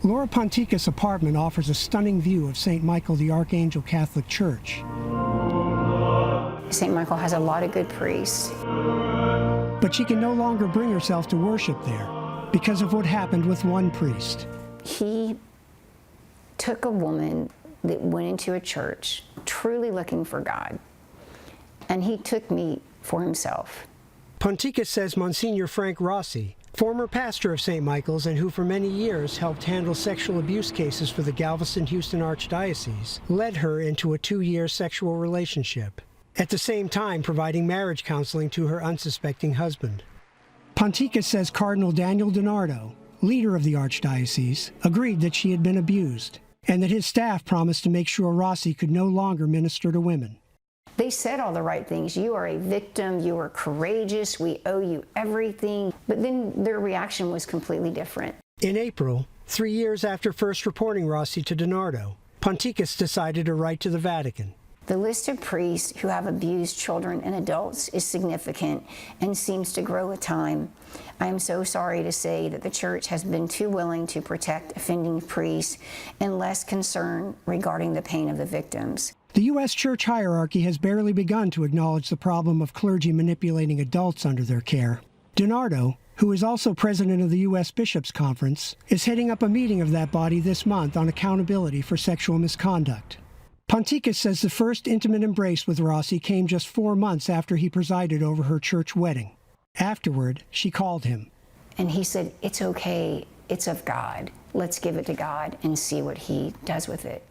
Laura Ponticus' apartment offers a stunning view of St. Michael the Archangel Catholic Church. St. Michael has a lot of good priests. But she can no longer bring herself to worship there because of what happened with one priest. He took a woman that went into a church truly looking for God, and he took me for himself. Ponticus says Monsignor Frank Rossi, former pastor of St. Michael's and who for many years helped handle sexual abuse cases for the Galveston-Houston Archdiocese, led her into a 2-year sexual relationship, at the same time providing marriage counseling to her unsuspecting husband. Ponticus says Cardinal Daniel DiNardo, leader of the Archdiocese, agreed that she had been abused, and that his staff promised to make sure Rossi could no longer minister to women. They said all the right things. You are a victim, you are courageous, we owe you everything. But then their reaction was completely different. In April, 3 years after first reporting Rossi to DiNardo, Ponticus decided to write to the Vatican. The list of priests who have abused children and adults is significant and seems to grow with time. I am so sorry to say that the Church has been too willing to protect offending priests and less concerned regarding the pain of the victims. The U.S. church hierarchy has barely begun to acknowledge the problem of clergy manipulating adults under their care. DiNardo, who is also president of the U.S. Bishops' Conference, is heading up a meeting of that body this month on accountability for sexual misconduct. Ponticus says the first intimate embrace with Rossi came just 4 months after he presided over her church wedding. Afterward, she called him. And he said, "It's okay, it's of God. Let's give it to God and see what he does with it."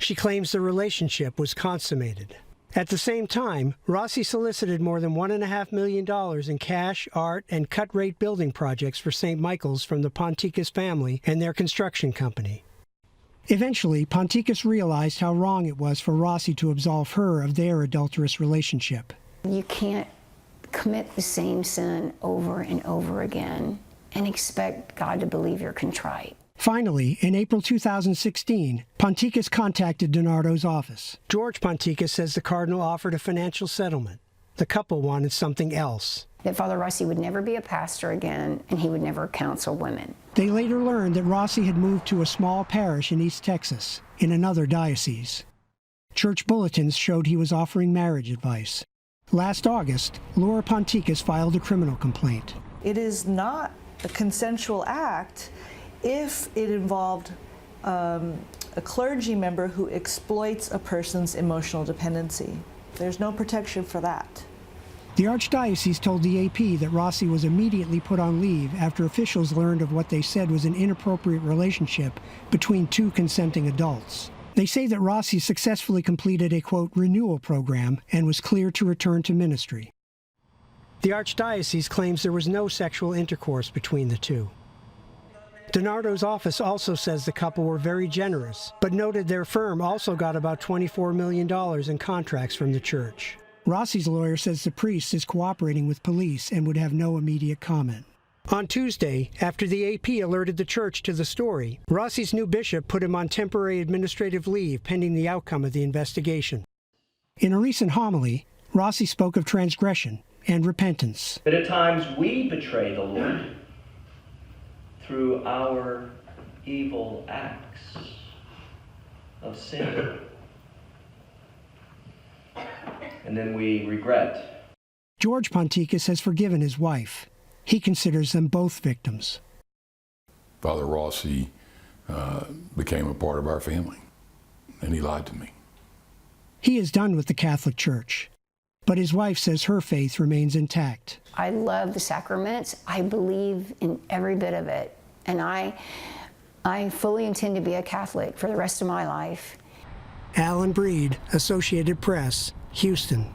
She claims the relationship was consummated. At the same time, Rossi solicited more than $1.5 million in cash, art, and cut-rate building projects for St. Michael's from the Ponticus family and their construction company. Eventually, Ponticus realized how wrong it was for Rossi to absolve her of their adulterous relationship. You can't commit the same sin over and over again and expect God to believe you're contrite. Finally, in April 2016, Ponticus contacted DiNardo's office. George Ponticus says the cardinal offered a financial settlement. The couple wanted something else. That Father Rossi would never be a pastor again, and he would never counsel women. They later learned that Rossi had moved to a small parish in East Texas, in another diocese. Church bulletins showed he was offering marriage advice. Last August, Laura Ponticus filed a criminal complaint. It is not a consensual act if it involved a clergy member who exploits a person's emotional dependency. There's no protection for that. The Archdiocese told the AP that Rossi was immediately put on leave after officials learned of what they said was an inappropriate relationship between 2 consenting adults. They say that Rossi successfully completed a, quote, renewal program and was cleared to return to ministry. The Archdiocese claims there was no sexual intercourse between the two. DiNardo's office also says the couple were very generous, but noted their firm also got about $24 million in contracts from the church. Rossi's lawyer says the priest is cooperating with police and would have no immediate comment. On Tuesday, after the AP alerted the church to the story, Rossi's new bishop put him on temporary administrative leave pending the outcome of the investigation. In a recent homily, Rossi spoke of transgression and repentance. But at times we betray the Lord through our evil acts of sin. And then we regret. George Ponticus has forgiven his wife. He considers them both victims. Father Rossi became a part of our family, and he lied to me. He is done with the Catholic Church, but his wife says her faith remains intact. I love the sacraments. I believe in every bit of it. And I fully intend to be a Catholic for the rest of my life. Alan Breed, Associated Press, Houston.